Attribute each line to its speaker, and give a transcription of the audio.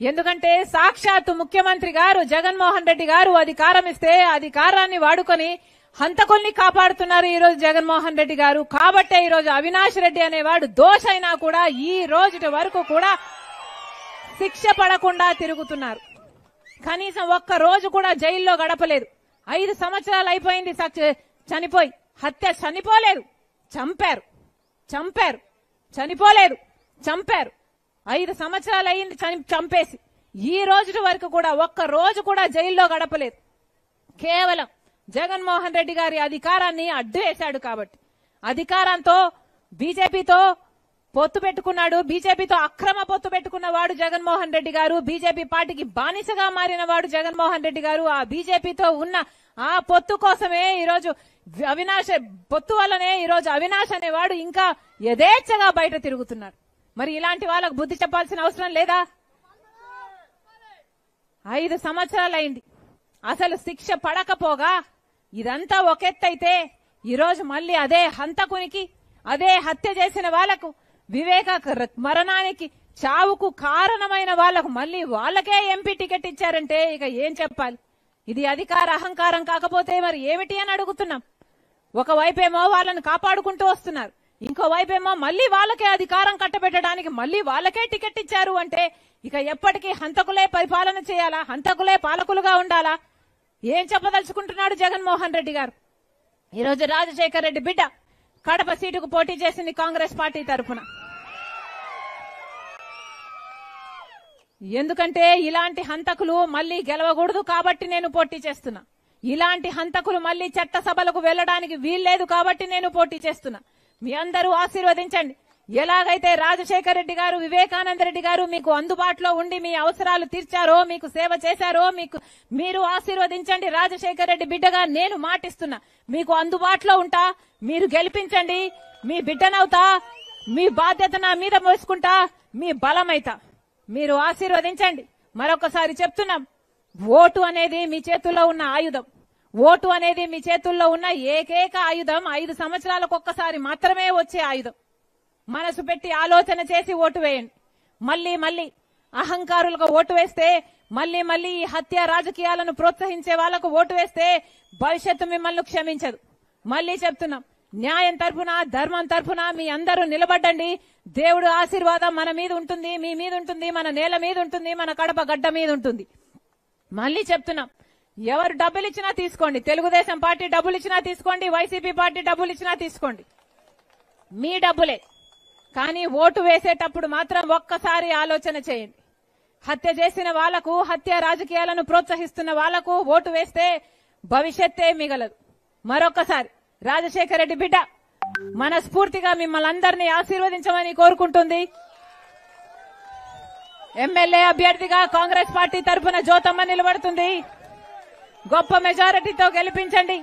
Speaker 1: ఎందుకంటే సాక్షాత్తు ముఖ్యమంత్రి గారు జగన్మోహన్ రెడ్డి గారు అధికారం ఇస్తే అధికారాన్ని వాడుకొని హంతకుల్ని కాపాడుతున్నారు ఈ రోజు జగన్మోహన్ రెడ్డి గారు. కాబట్టే ఈ రోజు అవినాష్ రెడ్డి అనేవాడు దోషైనా కూడా ఈ రోజు వరకు కూడా శిక్ష పడకుండా తిరుగుతున్నారు. కనీసం ఒక్క రోజు కూడా జైల్లో గడపలేదు. 5 సంవత్సరాలు అయిపోయింది చనిపోయి. హత్య చనిపోలేదు, చంపారు. చనిపోలేదు, చంపారు. 5 సంవత్సరాలు అయింది చంపేసి. ఈ రోజు వరకు కూడా ఒక్క రోజు కూడా జైల్లో గడపలేదు. కేవలం జగన్మోహన్ రెడ్డి గారి అధికారాన్ని అడ్డు వేశాడు. కాబట్టి అధికారంతో బీజేపీతో పొత్తు పెట్టుకున్నాడు. బీజేపీతో అక్రమ పొత్తు పెట్టుకున్నవాడు జగన్మోహన్ రెడ్డి గారు. బీజేపీ పార్టీకి బానిసగా మారిన వాడు జగన్మోహన్ రెడ్డి గారు. ఆ బీజేపీతో ఉన్న ఆ పొత్తు కోసమే ఈరోజు అవినాష్ పొత్తు వల్లనే ఈరోజు అవినాష్ అనేవాడు ఇంకా యథేచ్ఛగా బయట తిరుగుతున్నాడు. మరి ఇలాంటి వాళ్ళకు బుద్ధి చెప్పాల్సిన అవసరం లేదా? 5 సంవత్సరాలైంది. అసలు శిక్ష పడకపోగా ఇదంతా ఒకెత్తైతే ఈరోజు మళ్ళీ అదే హంతకునికి, అదే హత్య చేసిన వాళ్లకు, వివేక మరణానికి, చావుకు కారణమైన వాళ్లకు మళ్ళీ వాళ్ళకే ఎంపీ టికెట్ ఇచ్చారంటే ఇక ఏం చెప్పాలి? ఇది అధికార అహంకారం కాకపోతే మరి ఏమిటి అని అడుగుతున్నాం. ఒకవైపేమో వాళ్ళని కాపాడుకుంటూ వస్తున్నారు, ఇంకోవైపేమో మళ్ళీ వాళ్ళకే అధికారం కట్టబెట్టడానికి మళ్ళీ వాళ్ళకే టికెట్ ఇచ్చారు అంటే ఇక ఎప్పటికీ హంతకులే పరిపాలన చేయాలా? హంతకులే పాలకులుగా ఉండాలా? ఏం చెప్పదలుచుకుంటున్నాడు జగన్మోహన్ రెడ్డి గారు? ఈరోజు రాజశేఖర్ రెడ్డి బిడ్డ కడప సీటుకు పోటీ చేసింది కాంగ్రెస్ పార్టీ తరఫున. ఎందుకంటే ఇలాంటి హంతకులు మళ్లీ గెలవకూడదు కాబట్టి నేను పోటీ చేస్తున్నా. ఇలాంటి హంతకులు మళ్లీ చట్టసభలకు వెళ్లడానికి వీల్లేదు కాబట్టి నేను పోటీ చేస్తున్నా. మీ అందరూ ఆశీర్వదించండి. ఎలాగైతే రాజశేఖర్ రెడ్డి గారు, వివేకానంద రెడ్డి గారు మీకు అందుబాటులో ఉండి మీ అవసరాలు తీర్చారో, మీకు సేవ చేశారో మీరు ఆశీర్వదించండి. రాజశేఖర్ రెడ్డి బిడ్డగా నేను మాటిస్తున్నా, మీకు అందుబాటులో ఉంటా. మీరు గెలిపించండి. మీ బిడ్డనవుతా, మీ బాధ్యత నా మీద మోసుకుంటా, మీ బలమైతా. మీరు ఆశీర్వదించండి. మరొకసారి చెప్తున్నాం, ఓటు అనేది మీ చేతుల్లో ఉన్న ఆయుధం. ఓటు అనేది మీ చేతుల్లో ఉన్న ఏకైక ఆయుధం. 5 సంవత్సరాలకు ఒక్కసారి మాత్రమే వచ్చే ఆయుధం. మనసు పెట్టి ఆలోచన చేసి ఓటు వేయండి. మళ్లీ అహంకారులకు ఓటు వేస్తే, మళ్లీ ఈ హత్య రాజకీయాలను ప్రోత్సహించే వాళ్లకు ఓటు వేస్తే భవిష్యత్తు మిమ్మల్ని క్షమించదు. మళ్లీ చెప్తున్నాం, న్యాయం తరఫున, ధర్మం తరఫున మీ అందరూ నిలబడండి. దేవుడు ఆశీర్వాదం మన మీద ఉంటుంది, మీ మీద ఉంటుంది, మన నేల మీద ఉంటుంది, మన కడప గడ్డ మీద ఉంటుంది. మళ్లీ చెప్తున్నాం, ఎవరు డబ్బులు ఇచ్చినా తీసుకోండి. తెలుగుదేశం పార్టీ డబ్బులు ఇచ్చినా తీసుకోండి, వైసీపీ పార్టీ డబ్బులు ఇచ్చినా తీసుకోండి, మీ డబ్బులే. కానీ ఓటు వేసేటప్పుడు మాత్రం ఒక్కసారి ఆలోచన చేయండి. హత్య చేసిన వాళ్లకు, హత్య రాజకీయాలను ప్రోత్సహిస్తున్న వాళ్లకు ఓటు వేస్తే భవిష్యత్తే మిగలదు. మరొకసారి రాజశేఖర్ రెడ్డి బిడ్డ మనస్ఫూర్తిగా మిమ్మల్ని అందరినీ ఆశీర్వదించమని కోరుకుంటుంది. ఎమ్మెల్యే అభ్యర్థిగా కాంగ్రెస్ పార్టీ తరఫున జ్యోతమ్మ నిలబడుతుంది. గొప్ప మెజారిటీతో గెలిపించండి.